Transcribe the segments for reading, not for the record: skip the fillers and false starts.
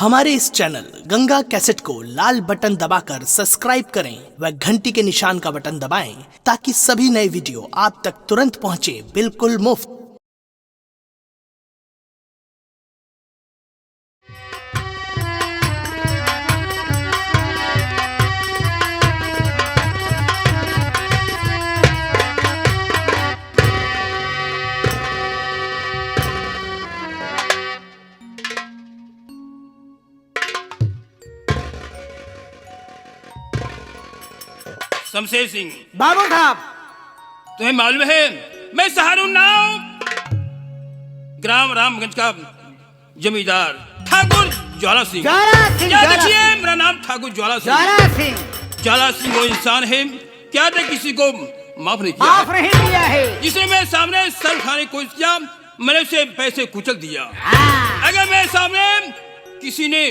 हमारे इस channel Ganga cassette को लाल बटन दबाकर सब्सक्राइब करें व घंटी के निशान का बटन दबाएं ताकि सभी नए वीडियो आप तक तुरंत पहुंचे बिल्कुल मुफ्त। शमशेर सिंह बाबू साहब, तुम्हें मालूम है मैं सहारून नाम ग्राम रामगंज का जमींदार ठाकुर ज्वाला सिंह। क्या देखिए, मेरा नाम ठाकुर ज्वाला सिंह। ज्वाला सिंह वो इंसान है क्या ने किसी को माफ नहीं किया है। जिसने मेरे सामने सर उठाने की कोशिश किया मैंने उसे पैसे कुचल दिया। अगर मेरे सामने किसी ने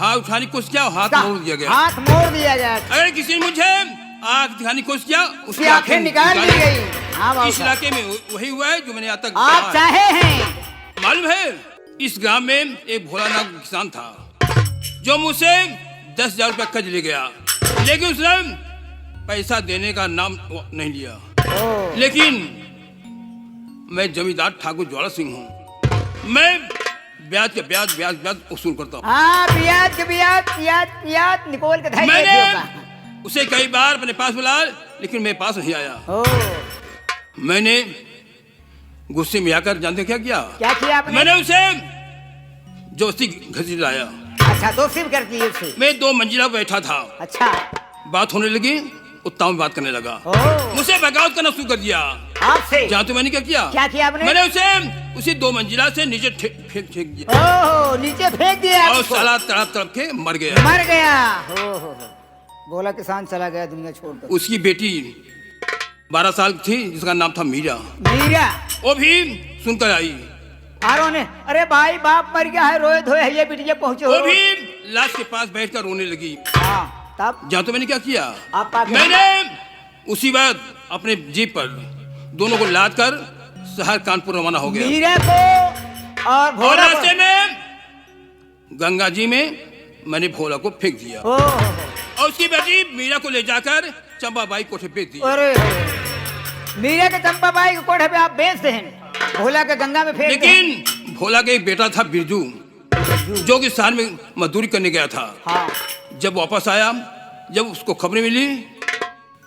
हाथ उठाने की कोशिश किया हाथ मोड़ दिया गया। अगर किसी ने मुझे आंख दिखाने की कोशिश किया उसकी आंखें निकाल दी गई। इस इलाके में वही हुआ है जो मैंने आज तक आप चाहे हैं। मालूम है इस गांव में एक भोला नाम किसान था जो मुझसे 10,000 रुपया कर्ज ले गया, लेकिन उसने पैसा देने का नाम नहीं लिया। लेकिन मैं जमींदार ठाकुर ज्वाला सिंह हूँ, मैं ब्याज के ब्याज वसूल करता हूँ। ब्याज निकोल के मैंने उसे कई बार अपने पास बुलाया लेकिन मेरे पास नहीं आया। मैंने गुस्से में आकर जानते क्या किया आपने? मैंने उसे जोशी घसीट लाया। अच्छा, दोस्ती कर दी उसे। मैं 2 मंजिला बैठा था। अच्छा, बात होने लगी, उत्ता में बात करने लगा, मुझे बगावत करना शुरू कर दिया। आपसे? जानते मैंने क्या किया आपने? मैंने उसी 2 मंजिला से नीचे फेंक दिया। नीचे फेंक दिया और साला तड़प के मर गया। बोला किसान चला गया दुनिया छोड़कर। उसकी बेटी 12 साल की थी जिसका नाम था मीरा। वो भी सुनकर आई। अरे भाई बाप मर गया है, रोए धोए ये बिटिया पहुंचे। वो भी लाश के पास बैठकर रोने लगी। तब जानते मैंने क्या किया? मैंने उसी बात अपने जीप पर दोनों को लाद कर शहर कानपुर रवाना हो गया। मीरा को और रास्ते में गंगा जी में मैंने भोला को फेंक दिया और उसकी बेटी मीरा को ले जाकर चंपाबाई कोठे पे दी। मीरा के चंपाबाई के कोठे पे आप बेचते हैं, भोला के गंगा में फेंक। लेकिन भोला का एक बेटा था बिरजू जो कि शहर में मजदूरी करने गया था। जब वापस आया, जब उसको खबर मिली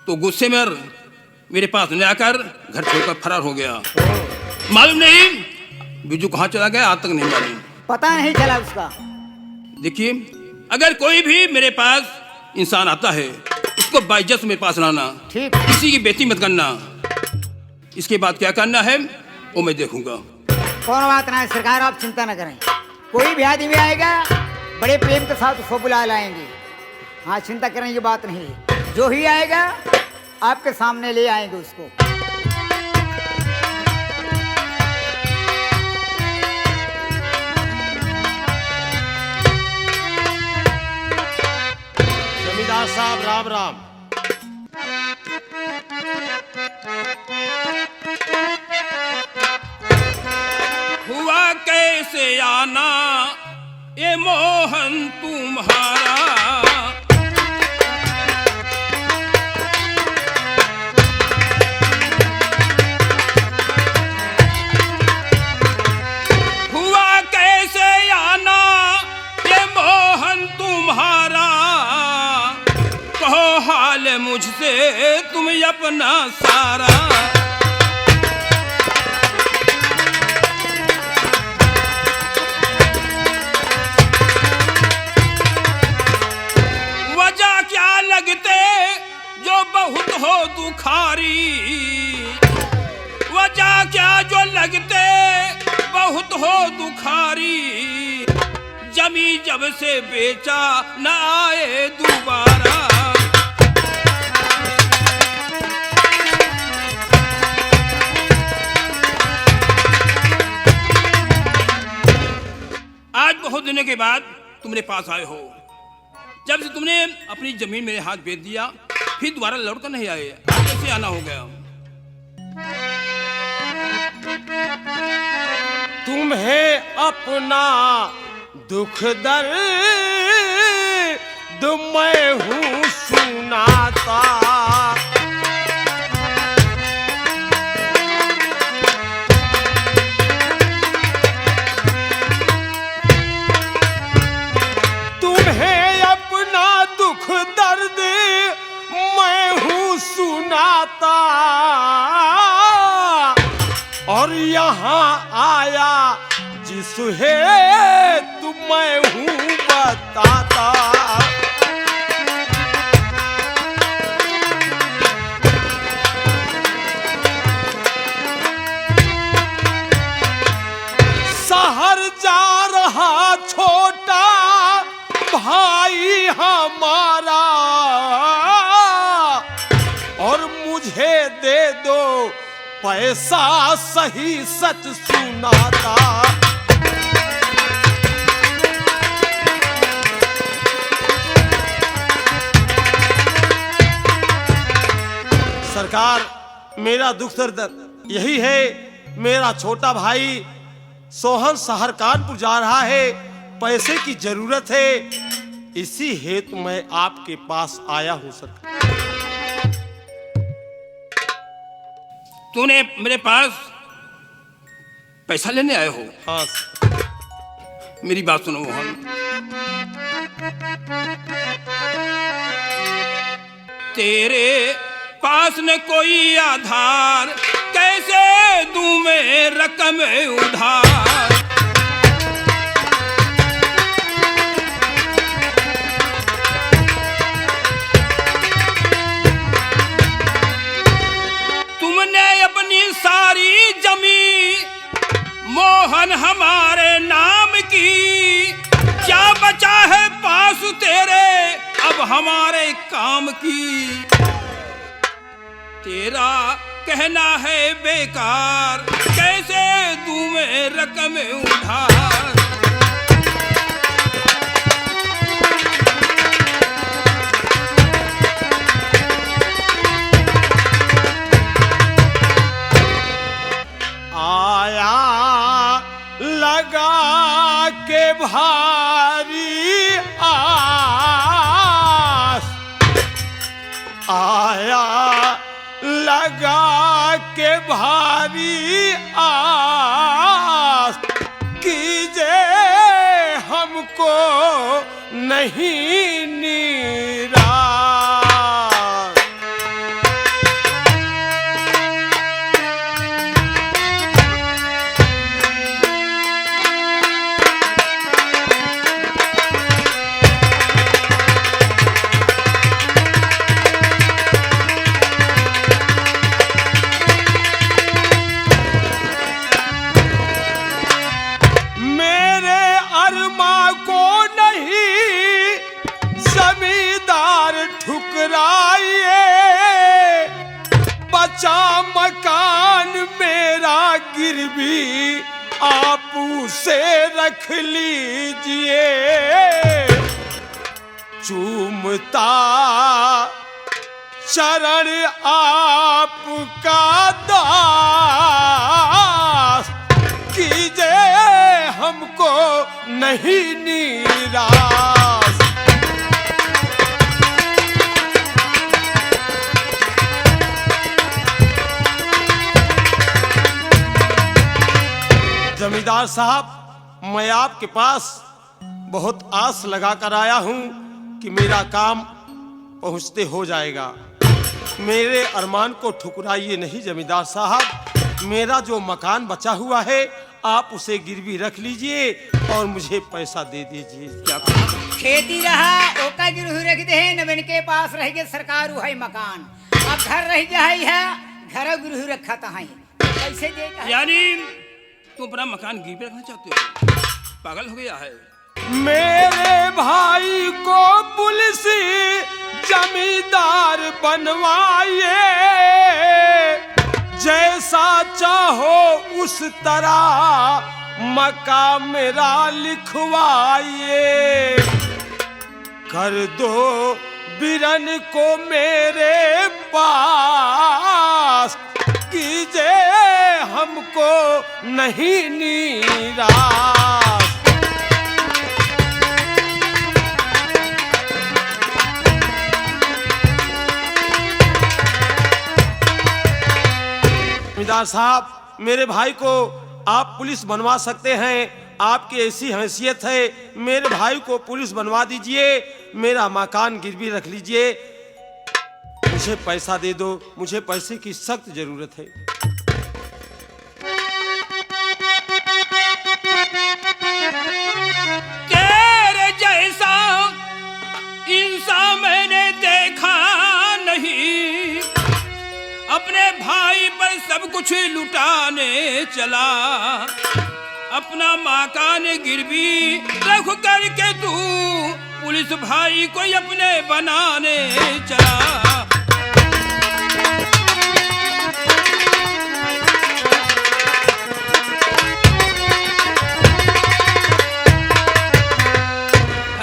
तो गुस्से में मेरे पास न आकर घर छोड़कर फरार हो गया। मालूम नहीं बिरजू कहाँ चला गया, आज तक नहीं मालूम, पता नहीं चला उसका। देखिए, अगर कोई भी मेरे पास इंसान आता है उसको बाइज्जत मेरे पास लाना, किसी की बेइज्जती मत करना। इसके बाद क्या करना है वो मैं देखूंगा। कौन बात ना है सरकार, आप चिंता न करें। कोई भी आदमी आएगा बड़े प्रेम के साथ उसको बुला लाएंगे। हाँ, चिंता करने की बात नहीं है। जो ही आएगा आपके सामने ले आएंगे उसको। जमींदार साहब राम राम। हुआ कैसे आना ये मोहन तुम्हारा, हुआ कैसे आना ये मोहन तुम्हारा, कहो हाल मुझसे तुम अपना सारा। वजह क्या लगते जो बहुत हो दुखारी, वजह क्या जो लगते बहुत हो दुखारी, जमी जब से बेचा न आए दोबारा। आज बहुत दिनों के बाद तुमने पास आए हो। जब से तुमने अपनी जमीन मेरे हाथ बेच दिया फिर दोबारा लौट कर नहीं आए, कैसे आना हो गया? तुम्हें अपना दुख दर्द मैं हूँ सुनाता। तुम्हें अपना दुख दर्द मैं हूँ सुनाता, और यहाँ आया जिस हेतु मैं हूँ बताता। शहर जा रहा छोटा भाई हमारा, और मुझे दे दो पैसा सही सच सुनाता। सरकार, मेरा दुख दर्द यही है। मेरा छोटा भाई सोहन शहर कानपुर जा रहा है, पैसे की जरूरत है, इसी हेतु मैं आपके पास आया हूं सरकार। तूने मेरे पास पैसा लेने आए हो? हाँ। मेरी बात सुनो मोहन। तेरे पास न कोई आधार, कैसे दूं मैं रकम उधार। तुमने अपनी सारी जमीन मोहन हमारे नाम की, क्या बचा है पास तेरे अब हमारे काम की। तेरा कहना है बेकार, कैसे दूं मैं रकम उधार। आया लगा के भारी आस, आया लगा के भारी आस, कीजिए हमको नहीं निराश। बचा मकान मेरा गिरवी आप उसे रख लीजिए, चूमता चरण आपका दास, कीजिए हमको नहीं निराश। जमींदार साहब, मैं आपके पास बहुत आस लगा कर आया हूं कि मेरा काम पहुंचते हो जाएगा। मेरे अरमान को ठुकराइए नहीं जमींदार साहब। मेरा जो मकान बचा हुआ है आप उसे गिरवी रख लीजिए और मुझे पैसा दे दीजिए। क्या खेती रहा ओका गिरवी रख दे, नवीन के पास रह गए सरकार है मकान, अब घर रह जाए है घर गिरवी रखा था कैसे देगा? यानी तुम अपना मकान गिरवी रखना चाहते हो? पागल हो गया है। मेरे भाई को पुलिस जमींदार बनवाइए, जैसा चाहो उस तरह मकान मेरा लिखवाइए, कर दो बिरन को मेरे पास, कीजिए हमको नहीं निराश। जमींदार साहब, मेरे भाई को आप पुलिस बनवा सकते हैं, आपकी ऐसी हैसियत है, मेरे भाई को पुलिस बनवा दीजिए, मेरा मकान गिरवी रख लीजिए, मुझे पैसा दे दो, मुझे पैसे की सख्त जरूरत है। तेरे जैसा इंसान मैंने देखा नहीं, अपने भाई पर सब कुछ लुटाने चला, अपना मकान गिरवी रख करके तू पुलिस भाई को अपने बनाने चला।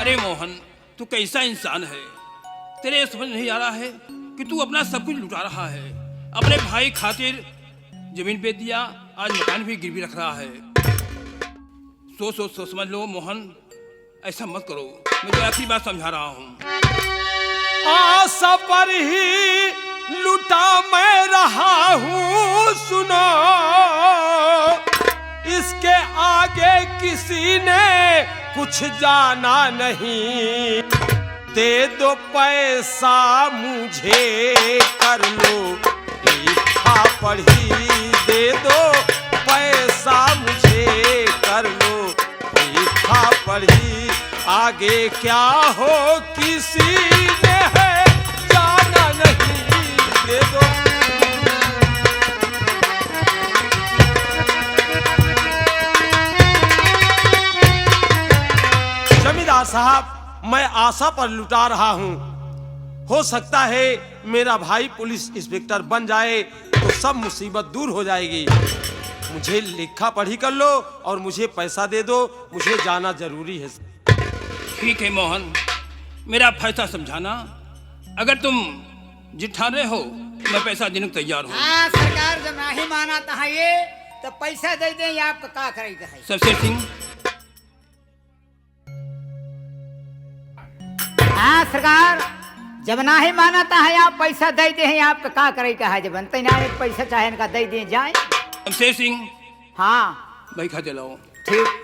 अरे मोहन, तू कैसा इंसान है? तेरे समझ नहीं आ रहा है कि तू अपना सब कुछ लुटा रहा है, अपने भाई खातिर जमीन बेच दिया, आज मकान भी गिरवी रख रहा है। सोच समझ लो मोहन, ऐसा मत करो, मैं तो आपकी बात समझा रहा हूँ। आशा पर ही लुटा मैं रहा हूँ, सुनो इसके आगे किसी ने कुछ जाना नहीं, दे दो पैसा मुझे कर लो लिखा पढ़ी, दे दो पैसा मुझे कर लो लिखा पढ़ी, आगे क्या हो किसी ने है जाना नहीं, दे दो। जमींदार साहब, मैं आशा पर लुटा रहा हूँ, हो सकता है मेरा भाई पुलिस इंस्पेक्टर बन जाए तो सब मुसीबत दूर हो जाएगी, मुझे लिखा पढ़ी कर लो और मुझे पैसा दे दो, मुझे जाना जरूरी है। ठीक है मोहन, मेरा फैसला समझाना, अगर तुम जिठाने हो मैं पैसा देने को तैयार हूँ। हाँ सरकार, जब नहीं माना था ये तो पैसा दे दें, या आपका क्या करेगा है? सबसे सिंह, हाँ सरकार, जब नहीं माना था है आप पैसा दे दें, आपका क्या करेगा है? जब बनते ना पैसा चाहे इनका दे दें जाए। शमशेर सिंह, हाँ भाई खा चलाओ। ठीक।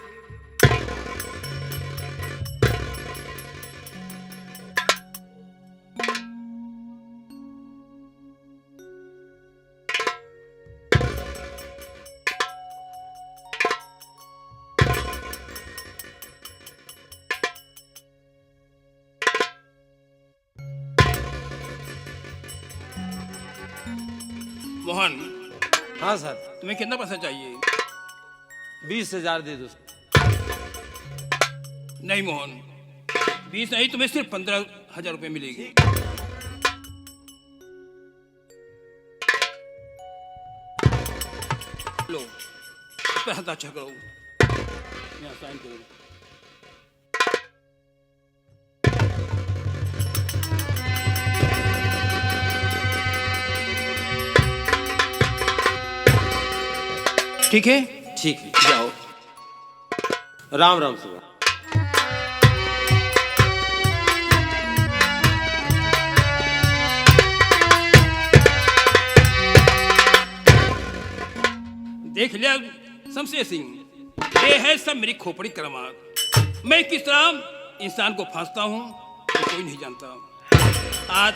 मोहन, हाँ सर। तुम्हें कितना पैसा चाहिए? 20,000 दे दो। नहीं मोहन, 20 नहीं, तुम्हें सिर्फ 15,000 रुपये मिलेगी। लो, इस पर हस्ताक्षर करो, यहाँ साइन करो। ठीक है? ठीक है, जाओ। राम राम सुबह। देख लिया शमशेर सिंह, ये है सब मेरी खोपड़ी करामात। मैं किस तरह इंसान को फांसता हूँ तो कोई नहीं जानता। आज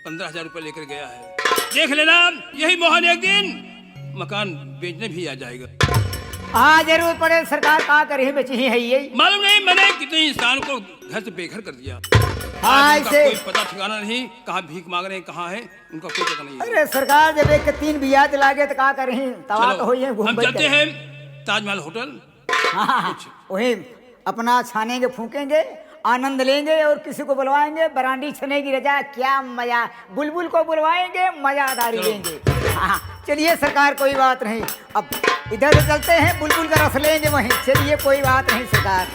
15,000 रुपये लेकर गया है, देख लेना यही मोहन एक दिन मकान बेचने भी आ जाएगा। हाँ जरूर पड़े सरकार, का करे बेची ही है ये। मालूम नहीं मैंने कितने इंसान को घर से बेघर कर दिया। हाँ आज उनका ऐसे। कोई पता ठिकाना नहीं, कहाँ भीख मांग रहे हैं, कहाँ है उनका कोई पता नहीं है। अरे सरकार, जब एक 3 बिया लागे तो का करें, तवा तो होई है चलो, हम चलते हैं ताजमहल होटल। हाँ वही अपना छानेंगे, फूकेंगे, आनंद लेंगे और किसी को बुलवाएंगे, बरांडी छनेगी रजा, क्या मजा, बुलबुल को बुलवाएंगे, मजादारी लेंगे। हाँ चलिए सरकार, कोई बात नहीं, अब इधर से चलते हैं, बुलबुल का रस लेंगे वहीं। चलिए कोई बात नहीं सरकार।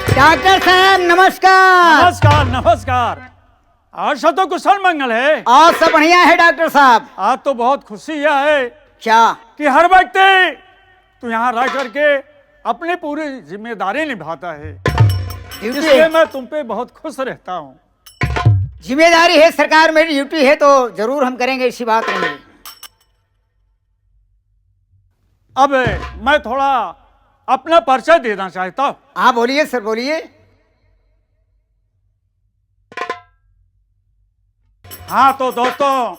डॉक्टर साहब नमस्कार। नमस्कार नमस्कार। आज सब तो कुशल मंगल है। आज सब बढ़िया है डॉक्टर साहब। आज तो बहुत खुशी यह है क्या? कि हर व्यक्ति तो यहाँ रह करके अपनी पूरी जिम्मेदारी निभाता है। ड्यूटी इसलिए है। मैं तुम पे बहुत खुश रहता हूँ। जिम्मेदारी है सरकार, मेरी ड्यूटी है तो जरूर हम करेंगे, ऐसी बात नहीं है। अब मैं थोड़ा अपना परिचय देना चाहता हूँ। हाँ बोलिए सर, बोलिए। हाँ तो दोस्तों,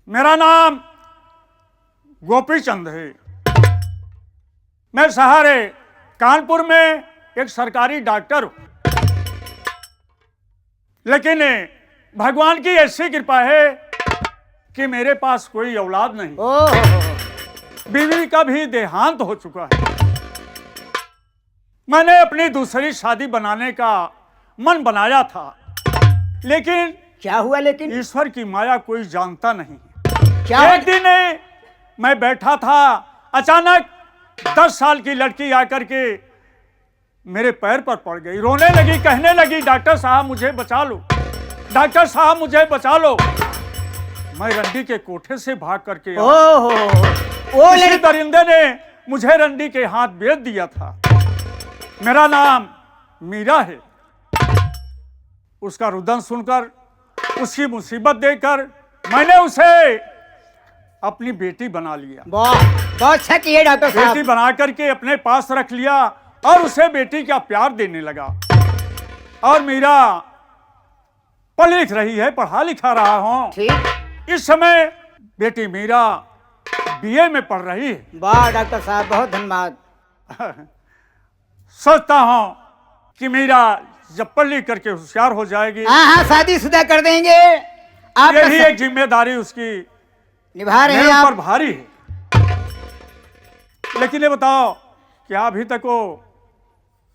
मेरा नाम गोपी चंद है। मैं शहर कानपुर में एक सरकारी डॉक्टर हूं, लेकिन भगवान की ऐसी कृपा है कि मेरे पास कोई औलाद नहीं। ओह, बीवी का भी देहांत हो चुका है। मैंने अपनी दूसरी शादी बनाने का मन बनाया था, लेकिन क्या हुआ लेकिन? ईश्वर की माया कोई जानता नहीं। क्या हुआ? एक दिन मैं बैठा था, अचानक 10 साल की लड़की आकर के मेरे पैर पर पड़ गई, रोने लगी, कहने लगी, डॉक्टर साहब मुझे बचा लो, डॉक्टर साहब मुझे बचा लो। मैं रंडी के कोठे से भाग करके आया। ओह, वो किसी लड़की दरिंदे ने मुझे रंडी के हाथ बेच दिया था। मेरा नाम मीरा है। उसका रुदन सुनकर, उसकी मुसीबत देखकर मैंने उसे अपनी बेटी बना लिया। बहुत अच्छा किए डॉक्टर बेटी साहब। बना करके अपने पास रख लिया और उसे बेटी का प्यार देने लगा। और मीरा पढ़ लिख रही है, पढ़ा लिखा रहा हूं। ठीक, इस समय बेटी मीरा बीए में पढ़ रही है। वाह डॉक्टर साहब, बहुत धन्यवाद। सोचता हूं कि मीरा जब पढ़ लिख करके होशियार हो जाएगी, हाँ हाँ, शादीशुदा कर देंगे। आप यही एक जिम्मेदारी उसकी निभा रहे हैं मेरे ऊपर आप। भारी है। लेकिन ये बताओ, क्या अभी तक वो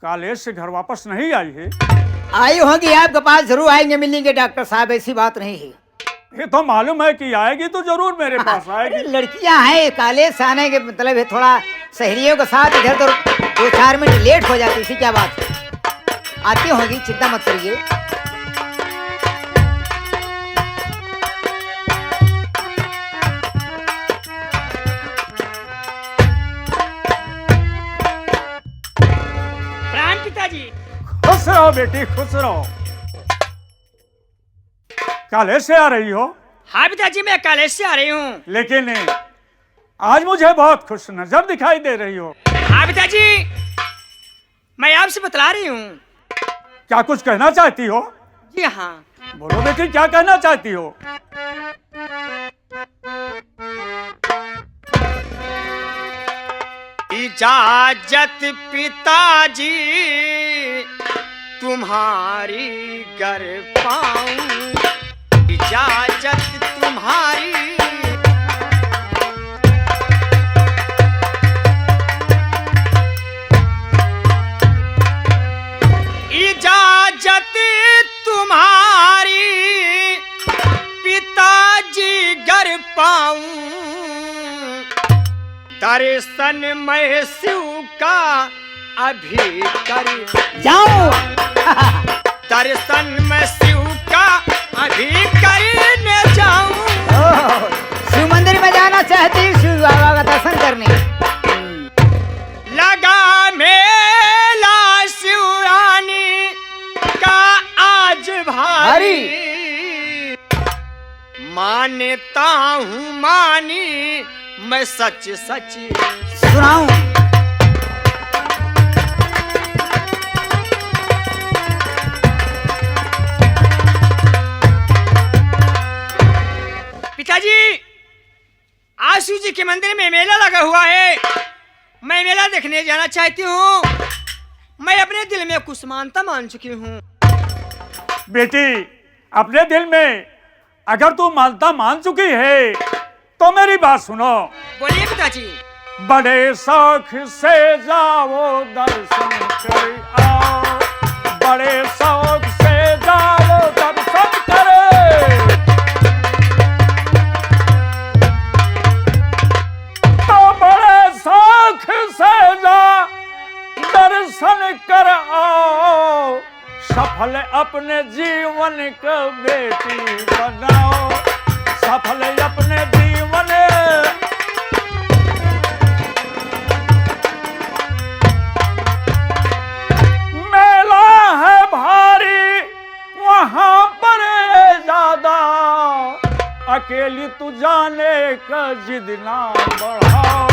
कॉलेज से घर वापस नहीं आई है? आई होंगी, आपके पास जरूर आएंगे, मिलेंगे डॉक्टर साहब, ऐसी बात नहीं है। ये तो मालूम है कि आएगी तो जरूर मेरे पास अरे आएगी। लड़कियां हैं, कॉलेज से आने के मतलब है थोड़ा सहेलियों के साथ इधर उधर 2-4 मिनट लेट हो जाती, इसी क्या बात है। आती होंगी, चिंता मत करिए। प्राण पिताजी। खुश रहो बेटी, खुश रहो। कॉलेज से आ रही हो? हाँ पिताजी, मैं कॉलेज से आ रही हूँ। लेकिन आज मुझे बहुत खुश नजर दिखाई दे रही हो। हाँ पिताजी, मैं आपसे बतला रही हूँ। क्या कुछ कहना चाहती हो? जी हाँ। बोलो बेटी, क्या कहना चाहती हो? इजाजत पिताजी तुम्हारी गर पाऊं, इजाजत तुम्हारी। इजाजत तुम्हारी पिताजी गर पाऊं, दर्शन मैं शिव का अभी कर जाओ। दर्शन मैं शिव का अभी करने जाऊं। ओह, शिव मंदिर में जाना चाहती हूँ, शिव बाबा का दर्शन करने। लगा मेला शिवरानी का आज भारी, मानता हूँ मानी मैं सच सच सुनाऊं? पिताजी, आज शिव जी के मंदिर में मेला लगा हुआ है, मैं मेला देखने जाना चाहती हूँ। मैं अपने दिल में कुछ मानता मान चुकी हूँ। बेटी, अपने दिल में अगर तू मानता मान चुकी है तो मेरी बात सुनो। बोलिए पिताजी। बड़े शौक से जाओ दर्शन कर आओ, बड़े शौक से जाओ दर्शन करे, तो बड़े शौक से जा दर्शन कर आओ, सफल अपने जीवन को बेटी बनाओ, सफल अपने जीवन। अकेली तू जाने का जिद ना बढ़ाओ।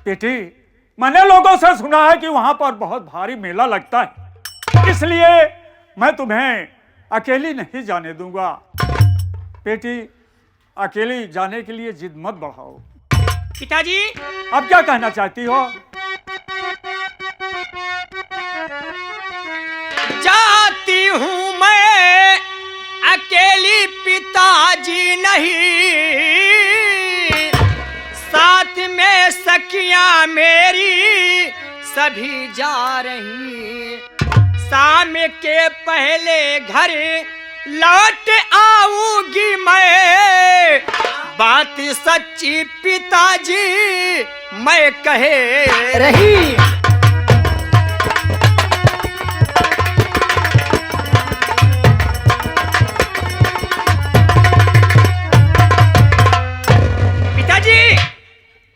बेटी, मैंने लोगों से सुना है कि वहां पर बहुत भारी मेला लगता है, इसलिए मैं तुम्हें अकेली नहीं जाने दूंगा। बेटी, अकेली जाने के लिए जिद मत बढ़ाओ। पिताजी, अब क्या कहना चाहती हो? जाती हूं मैं अकेली पिताजी नहीं, साथ में सखियां मेरी सभी जा रही। शाम के पहले घर लौट आऊंगी मैं, बात सच्ची पिताजी मैं कहे रही।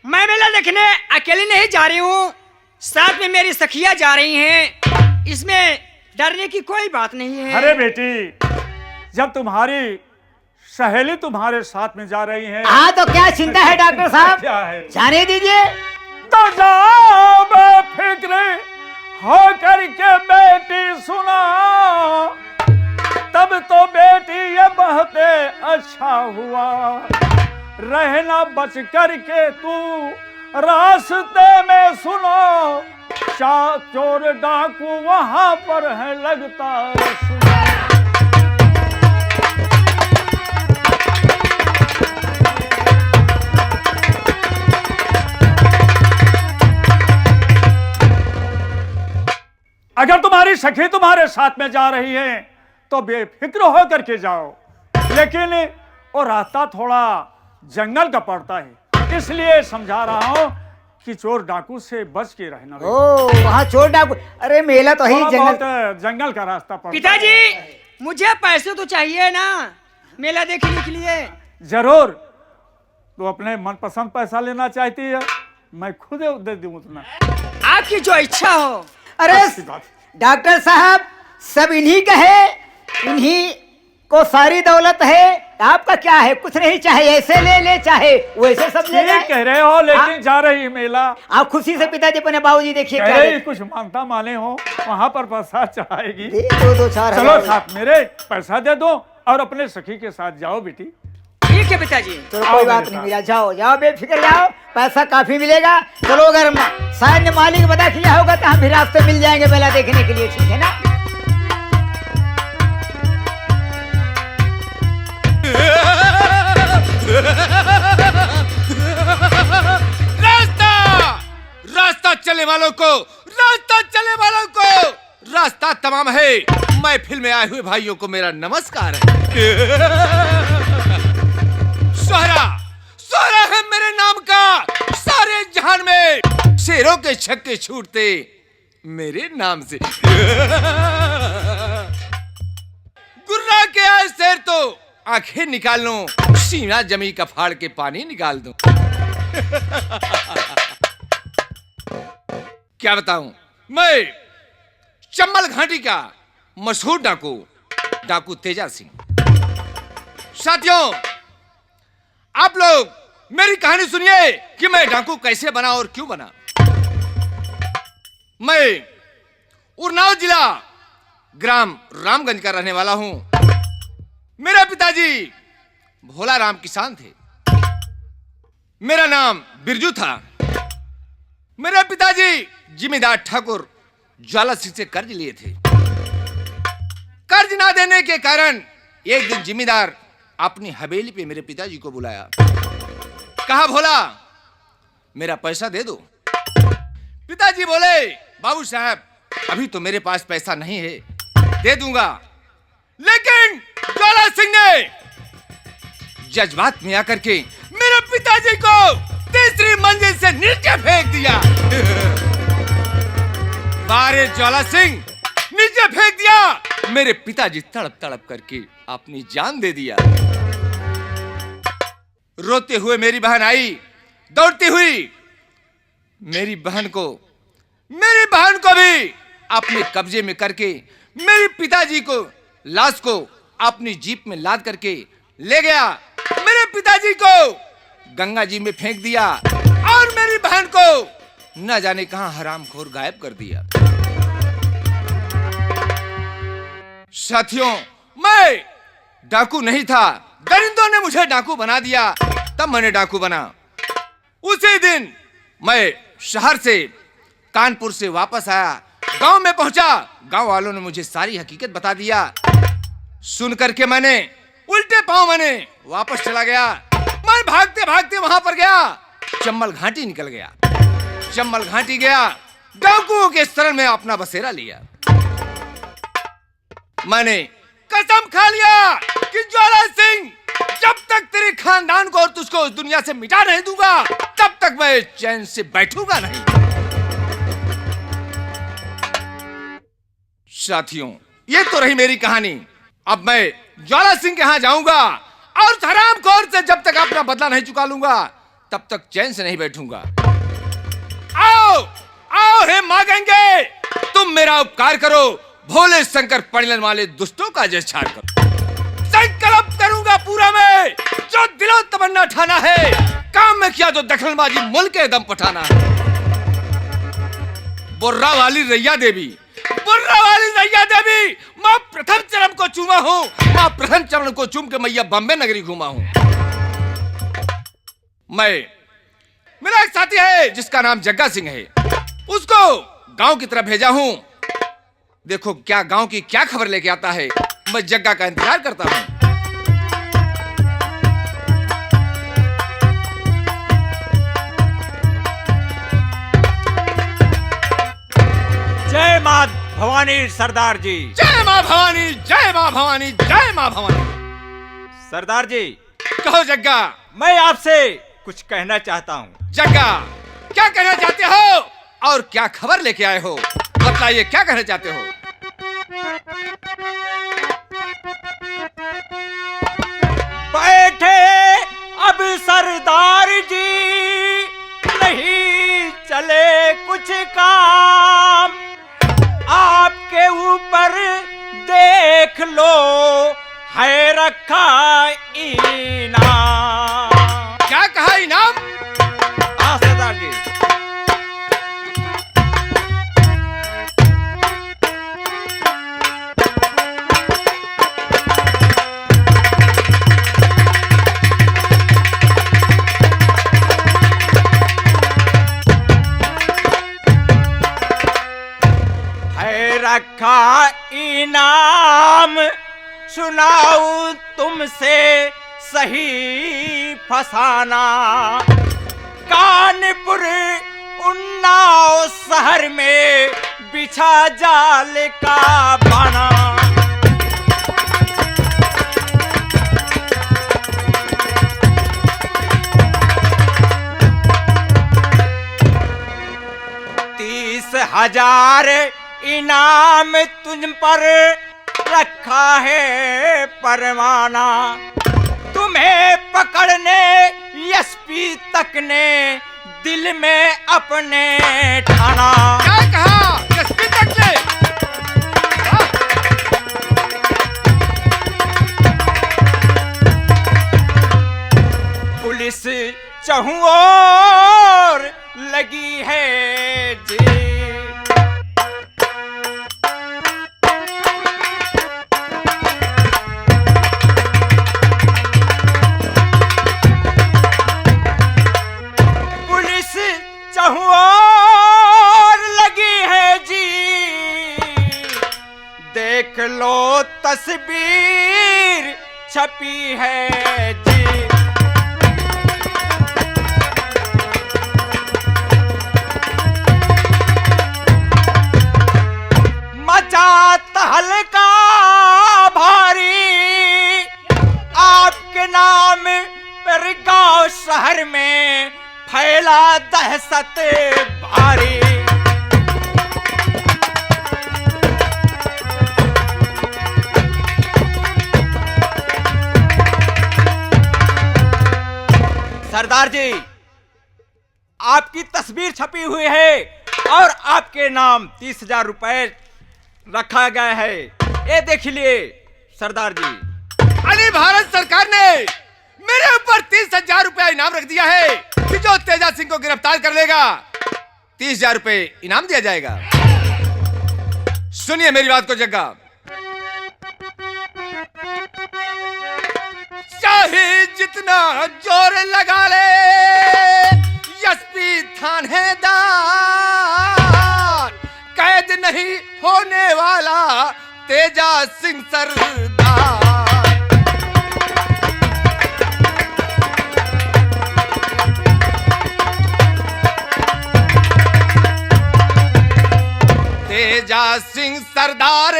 मैं मेला देखने अकेली नहीं जा रही हूँ, साथ में मेरी सखियां जा रही हैं। इसमें डरने की कोई बात नहीं है। अरे बेटी, जब तुम्हारी सहेली तुम्हारे साथ में जा रही है, हाँ तो क्या चिंता है डॉक्टर साहब, क्या है? जाने दीजिए। तो जाओ बेफिक्र हो करके बेटी सुना, तब तो बेटी ये बहते अच्छा हुआ। रहना बच करके तू रास्ते में सुनो, चोर डाकू वहां पर है लगता सुनो। अगर तुम्हारी सखी तुम्हारे साथ में जा रही है तो बेफिक्र होकर के जाओ, लेकिन वो रास्ता थोड़ा जंगल का पड़ता है, इसलिए समझा रहा हूं कि चोर डाकू से बच के रहना। ओ, वहाँ चोर डाकू? अरे मेला तो ही जंगल का रास्ता पड़ता है। पिताजी, मुझे पैसे तो चाहिए ना मेला देखने के लिए। जरूर, तो अपने मनपसंद पैसा लेना चाहती है, मैं खुद दे दूं उतना, आपकी जो इच्छा हो। अरे डॉक्टर साहब, सब इन्हीं का है, इन्हीं को सारी दौलत है। आपका क्या है? कुछ नहीं, चाहे ऐसे ले ले चाहे वैसे सब ले ले। कह रहे हो, लेकिन जा रही मेला। आप खुशी से पिताजी अपने बाबूजी देखिए कह रही कुछ मानता माने हो, वहां पर प्रसाद चढ़ाएगी। दो चार चलो साथ मेरे पैसा दे दो और अपने सखी के साथ जाओ बेटी। ठीक है पिताजी। चलो कोई बात नहीं भैया, जाओ जाओ बेफिक्र जाओ, पैसा काफी मिलेगा। चलो अगर शायद ने मालिक बता किया होगा तो हम भी रास्ते मिल जाएंगे मेला देखने के लिए, ठीक है ना? रास्ता चलने वालों को, रास्ता चलने वालों को रास्ता तमाम है। महफिल में आए हुए भाइयों को मेरा नमस्कार है। सोहरा, सोहरा है मेरे नाम का, सारे जहान में शेरों के छक्के छूटते मेरे नाम से। गुर्रा के आए शेर तो आंखें निकाल लूं, सीना जमी का फाड़ के पानी निकाल दूं। क्या बताऊं, मैं चंबल घाटी का मशहूर डाकू तेजा सिंह। साथियों, आप लोग मेरी कहानी सुनिए कि मैं डाकू कैसे बना और क्यों बना। मैं उन्नाव जिला ग्राम रामगंज का रहने वाला हूं। मेरे पिताजी भोला राम किसान थे, मेरा नाम बिरजू था। मेरे पिताजी जिमीदार ठाकुर ज्वाला सिंह से कर्ज लिए थे। कर्ज ना देने के कारण एक दिन जिमीदार अपनी हवेली पे मेरे पिताजी को बुलाया। कहा, भोला मेरा पैसा दे दो। पिताजी बोले, बाबू साहब अभी तो मेरे पास पैसा नहीं है, दे दूंगा। लेकिन ज्वाला सिंह ने जज्बात में आकर के मेरे पिताजी को तीसरी मंजिल से नीचे फेंक दिया। बारे ज्वाला सिंह, नीचे फेंक दिया। मेरे पिताजी तड़प तड़प करके अपनी जान दे दिया। रोते हुए मेरी बहन आई, दौड़ती हुई। मेरी बहन को भी अपने कब्जे में करके मेरे पिताजी को लाश को अपनी जीप में लाद करके ले गया। मेरे पिताजी को गंगा जी में फेंक दिया और मेरी बहन को न जाने कहां हरामखोर गायब कर दिया। साथियों, मैं डाकू नहीं था, दरिंदों ने मुझे डाकू बना दिया, तब मैंने डाकू बना। उसी दिन मैं शहर से, कानपुर से वापस आया, गांव में पहुंचा। गांव वालों ने मुझे सारी हकीकत बता दिया। सुन करके मैंने उल्टे पांव मैंने वापस चला गया। मैं भागते भागते वहां पर गया, चम्बल घाटी निकल गया। चम्बल घाटी गया, डाकुओं के शरण में अपना बसेरा लिया। मैंने कसम खा लिया कि ज्वाला सिंह, जब तक तेरे खानदान को और तुझको उस दुनिया से मिटा नहीं दूंगा, तब तक मैं चैन से बैठूंगा नहीं। साथियों, ये तो रही मेरी कहानी। अब मैं ज्वाला सिंह के यहां जाऊंगा और उस हरामखोर से जब तक अपना बदला नहीं चुका लूंगा, तब तक चैन से नहीं बैठूंगा। आओ आओ हे मांगेंगे, तुम मेरा उपकार करो, भोले शंकर परिणन वाले दुष्टों का जय छाड़ करो। संकल्प करूंगा पूरा मैं, जो दिलो तमन्ना ठाना है, काम में किया तो दखलबाजी मुल्क के दम पठाना है। बुर्रा वाली रैया देवी, मैं प्रथम चरण को चूमा हूं, मैं प्रथम चरण को चूम के मैया बम्बे नगरी घूमा हूं। मेरा एक साथी है जिसका नाम जग्गा सिंह है, उसको गांव की तरफ भेजा हूं। देखो क्या गांव की क्या खबर लेके आता है, मैं जग्गा का इंतजार करता हूं। जय मां भवानी सरदार जी। जय मां भवानी, जय मां भवानी, जय मां भवानी। सरदार जी, कहो जग्गा। मैं आपसे कुछ कहना चाहता हूँ। जग्गा, क्या कहना चाहते हो और क्या खबर लेके आए हो, बताइए क्या कहना चाहते हो। बैठे अब सरदार जी, नहीं चले कुछ काम, आपके ऊपर देख लो है रखा इनाम। क्या कहा इनाम? हाँ सरदार जी। रखा इनाम, सुनाऊं तुमसे सही फसाना। कानपुर उन्नाव शहर में बिछा जाल का बाना। हजार इनाम तुझ पर रखा है परवाना। तुम्हें पकड़ने एसपी तक ने दिल में अपने ठाना। क्या कहा एसपी तक ने? पुलिस चहुं ओर लगी है जी। पुलिस चहुं ओर लगी है जी, देख लो तस्वीर छपी है जी। हल्का भारी आपके नाम पर गांव शहर में फैला दहशत भारी। सरदार जी, आपकी तस्वीर छपी हुई है और आपके नाम 30,000 रुपए रखा गया है। ये देख लिए सरदार जी। अरे भारत सरकार ने मेरे ऊपर 30,000 रुपया इनाम रख दिया है कि जो तेजा सिंह को गिरफ्तार कर लेगा 30,000 रुपए इनाम दिया जाएगा। सुनिए मेरी बात को जग्गा। चाहे जितना जोर लगा ले एसपी थानेदार, कैद नहीं होने वाला तेजा सिंह सरदार। तेजा सिंह सरदार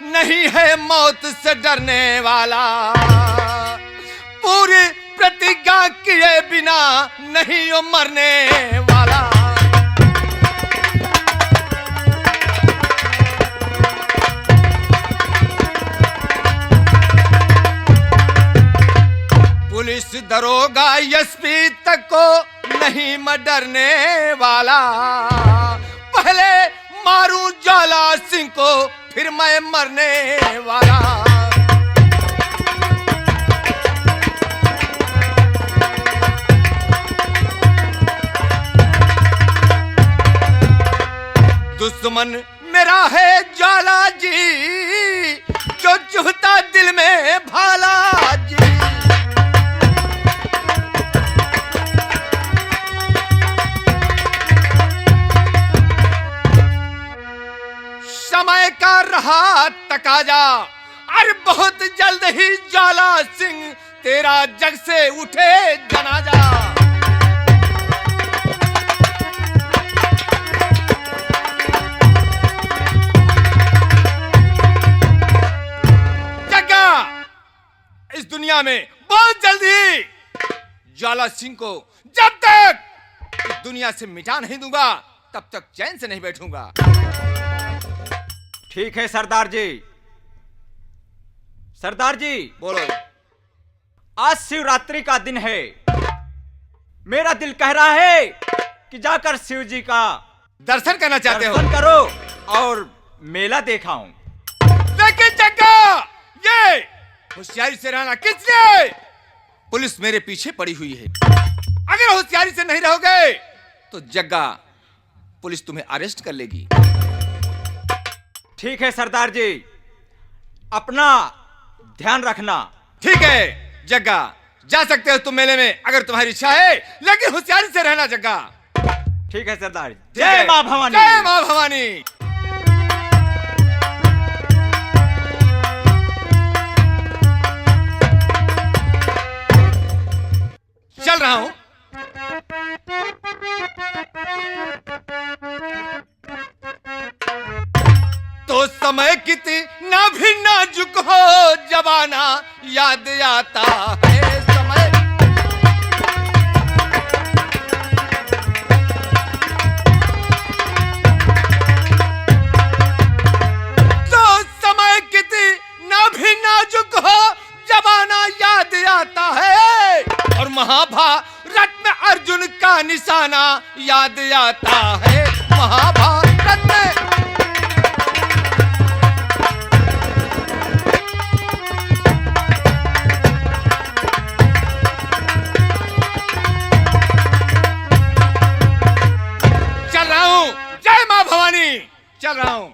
नहीं है मौत से डरने वाला, पूरी प्रतिज्ञा किए बिना नहीं वो मरने वाला। पुलिस दरोगा एसपी तक को नहीं मरने वाला, पहले मारूं ज्वाला सिंह को फिर मैं मरने वाला। दुश्मन मेरा है ज्वाला जी, जो चुभता दिल में भाला जी। समय का रहा तकाजा, अरे बहुत जल्द ही ज्वाला सिंह तेरा जग से उठे जनाजा। इस दुनिया में बहुत जल्दी ज्वाला सिंह को जब तक इस दुनिया से मिटा नहीं दूंगा तब तक चैन से नहीं बैठूंगा। ठीक है सरदार जी। सरदार जी बोलो। आज शिवरात्रि का दिन है, मेरा दिल कह रहा है कि जाकर शिव जी का दर्शन करना चाहते हो? दर्शन करो और मेला देखाऊं। लेकिन जग्गा, ये होशियारी से रहना किसने? पुलिस मेरे पीछे पड़ी हुई है, अगर होशियारी से नहीं रहोगे तो जग्गा पुलिस तुम्हें अरेस्ट कर लेगी। ठीक है सरदार जी, अपना ध्यान रखना। ठीक है जग्गा, जा सकते हो तुम मेले में अगर तुम्हारी इच्छा है, लेकिन होशियारी से रहना जग्गा। ठीक है सरदार जी। जय मां भवानी। जय मां भवानी। चल रहा हूं। तो समय कितना भी नाजुक हो जवाना याद आता है समय। तो समय कितना भी नाजुक हो जवाना याद आता है, और महाभारत में अर्जुन का निशाना याद आता है। महाभारत में चल रहा हूं। जय मां भवानी। चल रहा हूं।